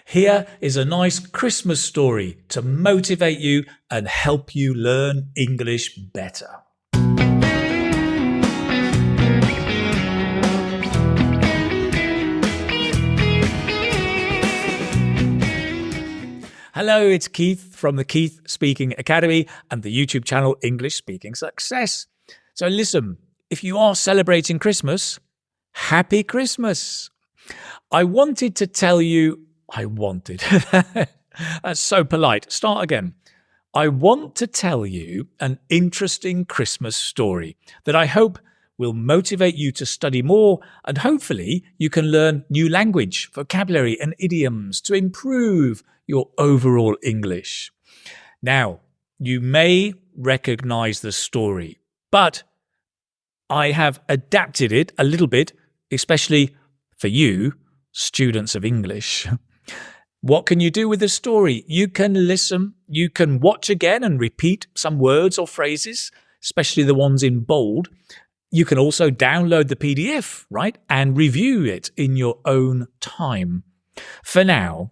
Here is a nice Christmas story to motivate you and help you learn English better. Hello, it's Keith from the Keith Speaking Academy and the YouTube channel English Speaking Success. So listen, if you are celebrating Christmas, Happy Christmas. I wanted to tell you, that's so polite. Start again. I want to tell you an interesting Christmas story that I hope will motivate you to study more, and hopefully you can learn new language, vocabulary and idioms to improve your overall English. Now, you may recognize the story, but I have adapted it a little bit, especially for you, students of English. What can you do with the story? You can listen, you can watch again and repeat some words or phrases, especially the ones in bold. You can also download the PDF, right, and review it in your own time. For now,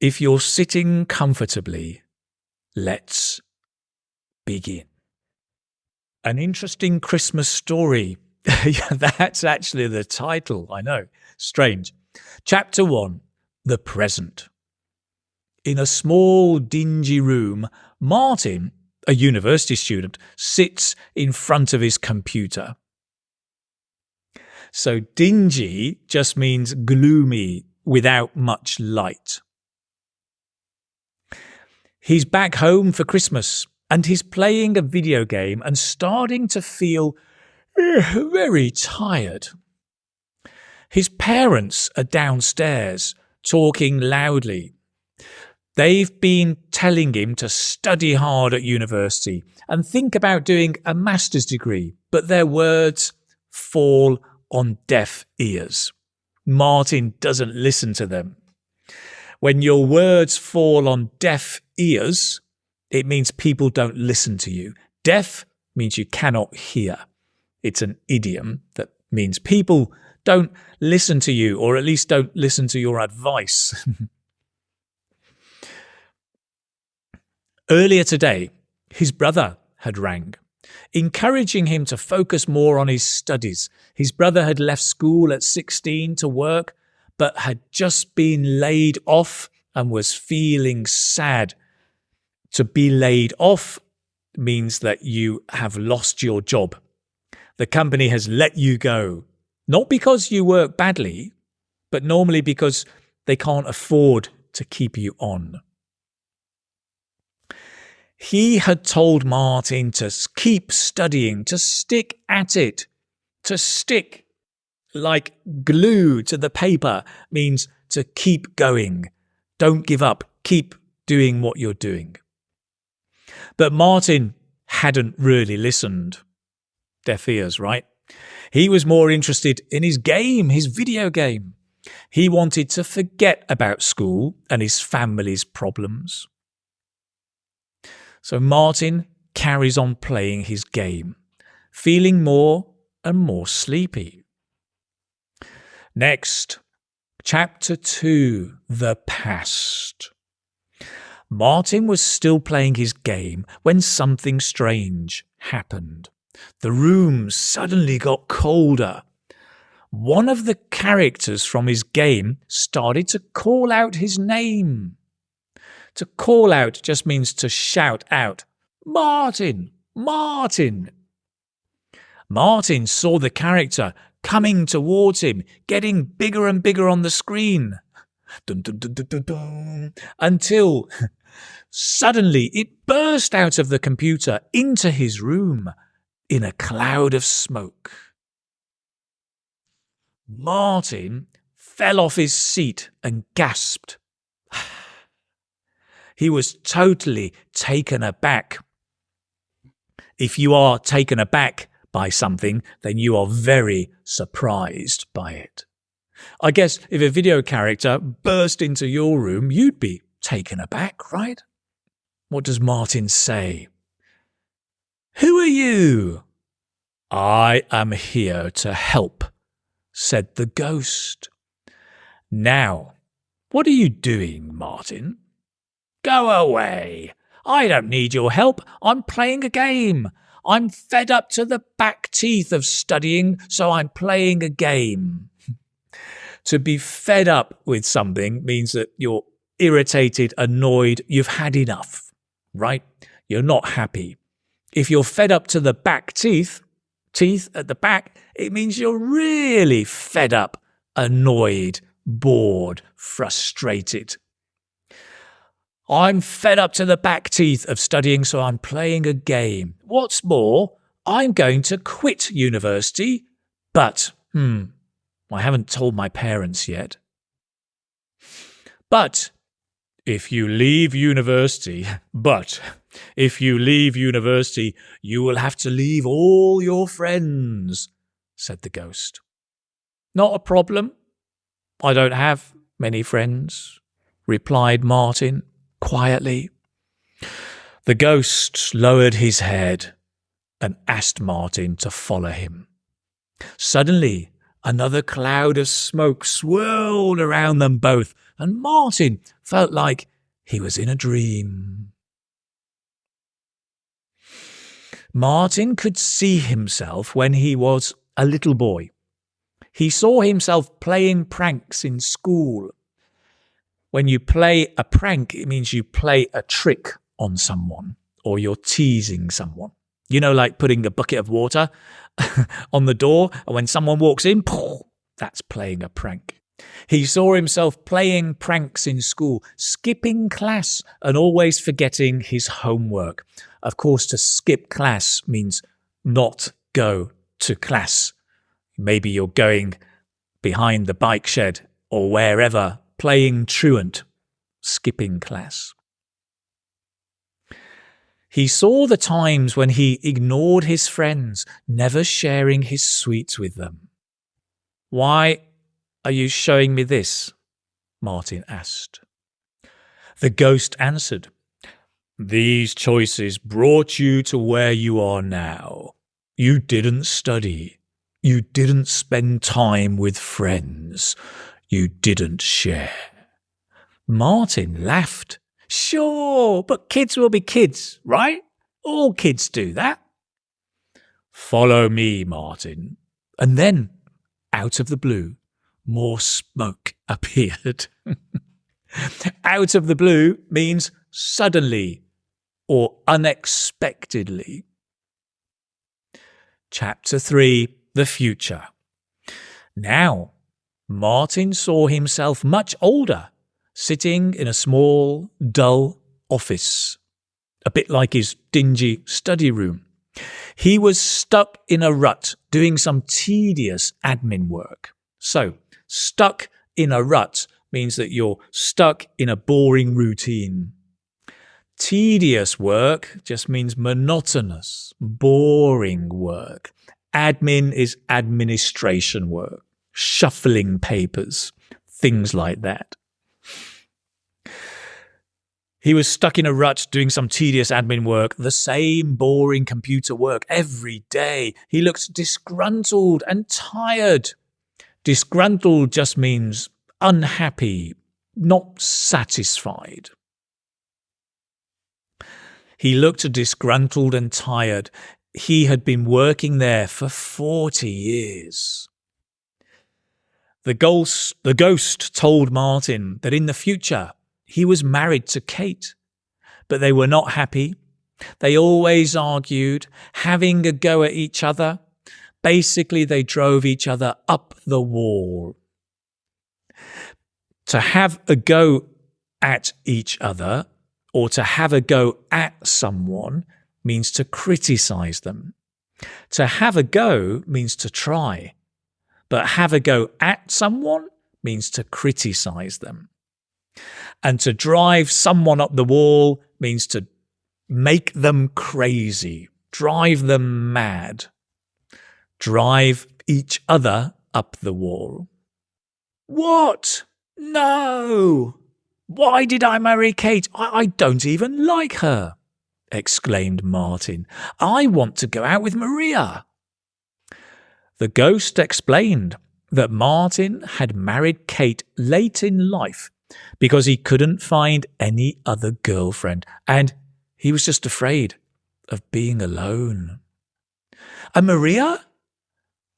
if you're sitting comfortably, let's begin. An interesting Christmas story. That's actually the title, I know. Strange. Chapter 1, The Present. In a small, dingy room, Martin, a university student, sits in front of his computer. So dingy just means gloomy, without much light. He's back home for Christmas and he's playing a video game and starting to feel very tired. His parents are downstairs talking loudly. They've been telling him to study hard at university and think about doing a master's degree, but their words fall on deaf ears. Martin doesn't listen to them. When your words fall on deaf ears, it means people don't listen to you. Deaf means you cannot hear. It's an idiom that means people don't listen to you, or at least don't listen to your advice. Earlier today, his brother had rang, encouraging him to focus more on his studies. His brother had left school at 16 to work, but had just been laid off and was feeling sad. To be laid off means that you have lost your job. The company has let you go. Not because you work badly, but normally because they can't afford to keep you on. He had told Martin to keep studying, to stick at it. To stick like glue to the paper means to keep going. Don't give up. Keep doing what you're doing. But Martin hadn't really listened. Deaf ears, right? He was more interested in his game, his video game. He wanted to forget about school and his family's problems. So Martin carries on playing his game, feeling more and more sleepy. Next, Chapter 2, The Past. Martin was still playing his game when something strange happened. The room suddenly got colder. One of the characters from his game started to call out his name. To call out just means to shout out, "Martin! Martin!" Martin saw the character coming towards him, getting bigger and bigger on the screen. Dun, dun, dun, dun, dun, dun, until suddenly it burst out of the computer into his room in a cloud of smoke. Martin fell off his seat and gasped. He was totally taken aback. If you are taken aback by something, then you are very surprised by it. I guess if a video character burst into your room, you'd be taken aback, right? What does Martin say? "Who are you?" "I am here to help," said the ghost. Now, What are you doing, Martin? Go away. I don't need your help. I'm playing a game. I'm fed up to the back teeth of studying, so I'm playing a game. To be fed up with something means that you're irritated, annoyed, you've had enough, right? You're not happy. If you're fed up to the back teeth at the back, it means you're really fed up, annoyed, bored, frustrated. I'm fed up to the back teeth of studying, so I'm playing a game. What's more, I'm going to quit university, but, I haven't told my parents yet. But if you leave university, you will have to leave all your friends, said the ghost. Not a problem. I don't have many friends, replied Martin quietly. The ghost lowered his head and asked Martin to follow him. Suddenly, another cloud of smoke swirled around them both, and Martin felt like he was in a dream. Martin could see himself when he was a little boy. He saw himself playing pranks in school. When you play a prank, it means you play a trick on someone or you're teasing someone. You know, like putting a bucket of water on the door, and when someone walks in, that's playing a prank. He saw himself playing pranks in school, skipping class and always forgetting his homework. Of course, to skip class means not go to class. Maybe you're going behind the bike shed or wherever, playing truant, skipping class. He saw the times when he ignored his friends, never sharing his sweets with them. Why are you showing me this? Martin asked. The ghost answered, These choices brought you to where you are now. You didn't study. You didn't spend time with friends. You didn't share. Martin laughed. Sure, but kids will be kids, right? All kids do that. Follow me, Martin. And then, out of the blue, more smoke appeared. Out of the blue means suddenly or unexpectedly. Chapter 3, The Future. Now, Martin saw himself much older, sitting in a small, dull office, a bit like his dingy study room. He was stuck in a rut, doing some tedious admin work. So, stuck in a rut means that you're stuck in a boring routine. Tedious work just means monotonous, boring work. Admin is administration work, shuffling papers, things like that. He was stuck in a rut doing some tedious admin work, the same boring computer work every day. He looked disgruntled and tired. Disgruntled just means unhappy, not satisfied. He looked disgruntled and tired. He had been working there for 40 years. The ghost told Martin that in the future he was married to Kate, but they were not happy. They always argued, having a go at each other. Basically, they drove each other up the wall. To have a go at each other or to have a go at someone means to criticize them. To have a go means to try, but have a go at someone means to criticize them. And to drive someone up the wall means to make them crazy, drive them mad, drive each other up the wall. What? No! Why did I marry Kate? I don't even like her, exclaimed Martin. I want to go out with Maria. The ghost explained that Martin had married Kate late in life because he couldn't find any other girlfriend and he was just afraid of being alone. And Maria?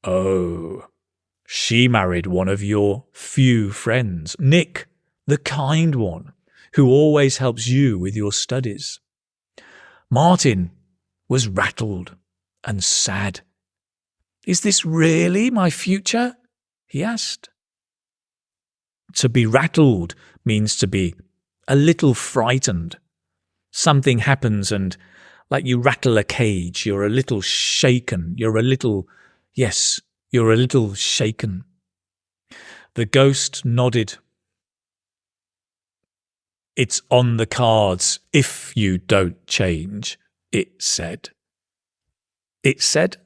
Oh, she married one of your few friends, Nick, the kind one, who always helps you with your studies. Martin was rattled and sad. Is this really my future? He asked. To be rattled means to be a little frightened. Something happens and, like you rattle a cage, you're a little shaken. You're a little shaken. The ghost nodded. It's on the cards if you don't change, it said. It said?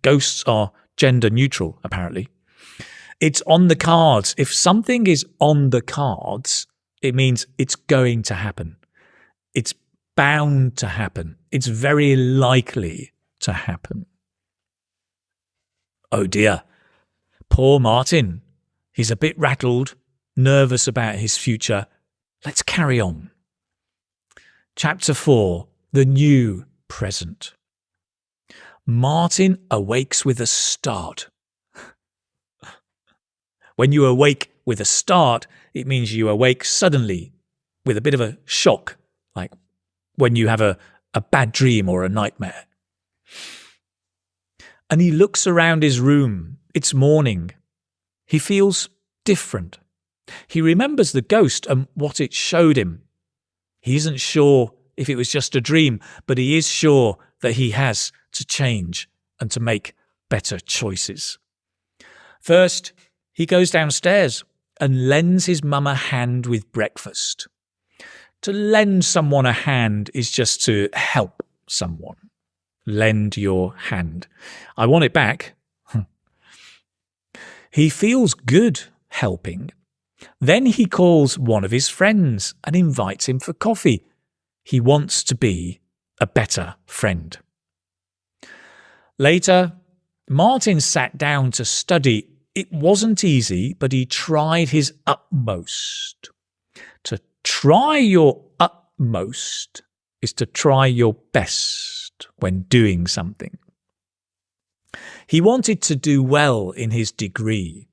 Ghosts are gender neutral, apparently. It's on the cards. If something is on the cards, it means it's going to happen. It's bound to happen. It's very likely to happen. Oh dear. Poor Martin. He's a bit rattled, nervous about his future. Let's carry on. Chapter 4. The New Present. Martin awakes with a start. When you awake with a start, it means you awake suddenly with a bit of a shock, like when you have a bad dream or a nightmare. And he looks around his room. It's morning. He feels different. He remembers the ghost and what it showed him. He isn't sure if it was just a dream, but he is sure that he has to change and to make better choices. First, he goes downstairs and lends his mum a hand with breakfast. To lend someone a hand is just to help someone. Lend your hand. I want it back. He feels good helping. Then he calls one of his friends and invites him for coffee. He wants to be a better friend. Later, Martin sat down to study. It wasn't easy, but he tried his utmost. To try your utmost is to try your best when doing something. He wanted to do well in his degree.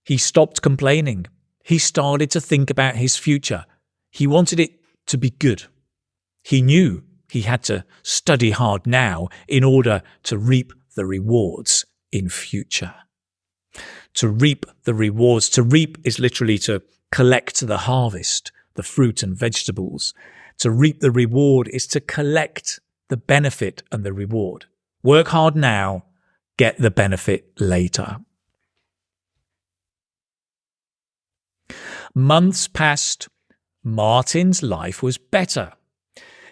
He stopped complaining. He started to think about his future. He wanted it to be good. He knew he had to study hard now in order to reap the rewards in future. To reap the rewards. To reap is literally to collect the harvest, the fruit and vegetables. To reap the reward is to collect the benefit and the reward. Work hard now, get the benefit later. Months passed. Martin's life was better.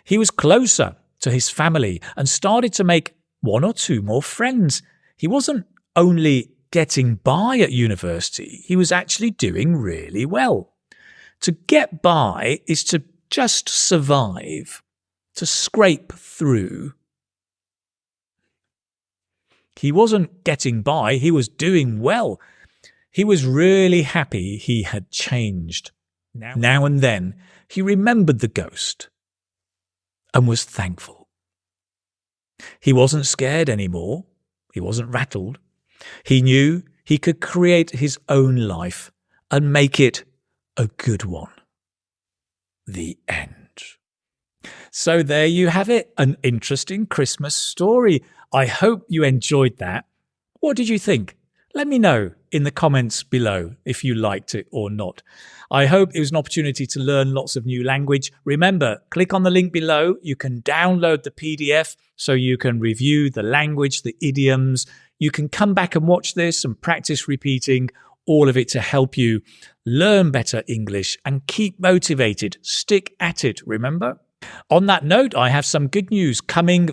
He was closer to his family and started to make one or two more friends. He wasn't only getting by at university, he was actually doing really well. To get by is to just survive, to scrape through. He wasn't getting by, he was doing well. He was really happy he had changed. Now and then, he remembered the ghost and was thankful. He wasn't scared anymore. He wasn't rattled. He knew he could create his own life and make it a good one. The end. So there you have it, an interesting Christmas story. I hope you enjoyed that. What did you think? Let me know in the comments below if you liked it or not. I hope it was an opportunity to learn lots of new language. Remember, click on the link below. You can download the PDF so you can review the language, the idioms. You can come back and watch this and practice repeating, all of it to help you learn better English and keep motivated. Stick at it, remember? On that note, I have some good news coming,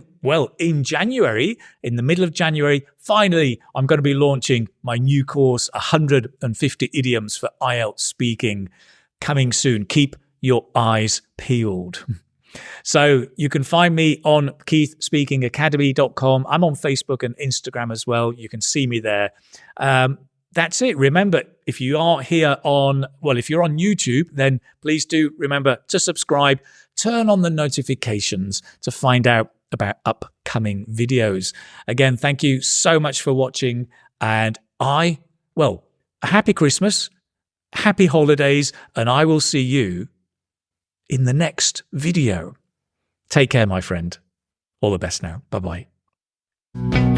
in January, in the middle of January. Finally, I'm going to be launching my new course, 150 Idioms for IELTS Speaking, coming soon. Keep your eyes peeled. So you can find me on keithspeakingacademy.com. I'm on Facebook and Instagram as well. You can see me there. that's it. Remember, if you are here if you're on YouTube, then please do remember to subscribe, turn on the notifications to find out about upcoming videos. Again, thank you so much for watching, and a happy Christmas, happy holidays, and I will see you in the next video. Take care, my friend. All the best now. Bye-bye.